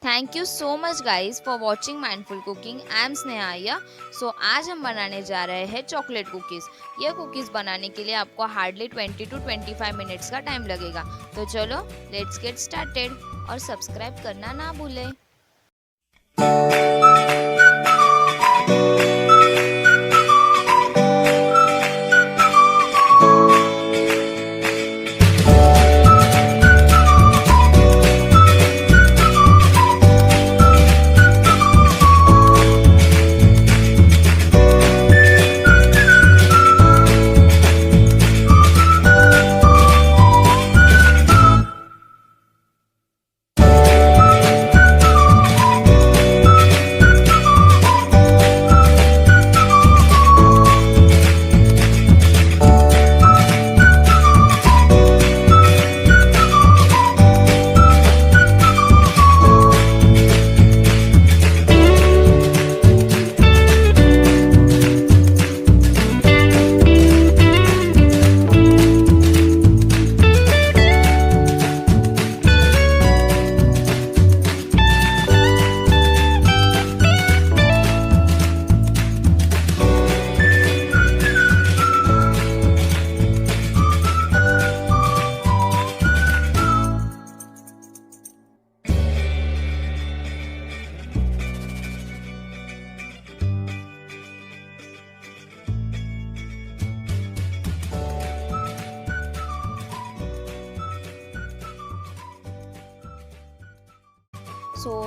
Thank you so much guys for watching mindful cooking. I am Sneha. So आज हम बनाने जा रहे हैं चॉकलेट कुकीज़। ये कुकीज़ बनाने के लिए आपको हार्डली 20 to 25 मिनट्स का टाइम लगेगा। तो चलो लेट्स गेट स्टार्टेड और सब्सक्राइब करना ना भूलें।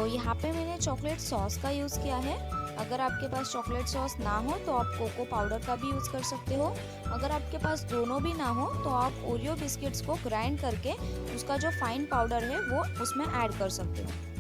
यहाँ पे मैंने चॉकलेट सॉस का यूज़ किया है। अगर आपके पास चॉकलेट सॉस ना हो तो आप कोको पाउडर का भी यूज़ कर सकते हो। अगर आपके पास दोनों भी ना हो तो आप ओरियो बिस्किट्स को ग्राइंड करके उसका जो फाइन पाउडर है वो उसमें ऐड कर सकते हो।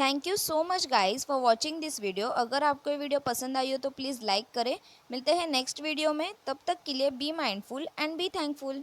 Thank you so much guys for watching this video. अगर आपको ये वीडियो पसंद आई हो तो प्लीज़ लाइक करें। मिलते हैं नेक्स्ट वीडियो में, तब तक के लिए be mindful and be thankful.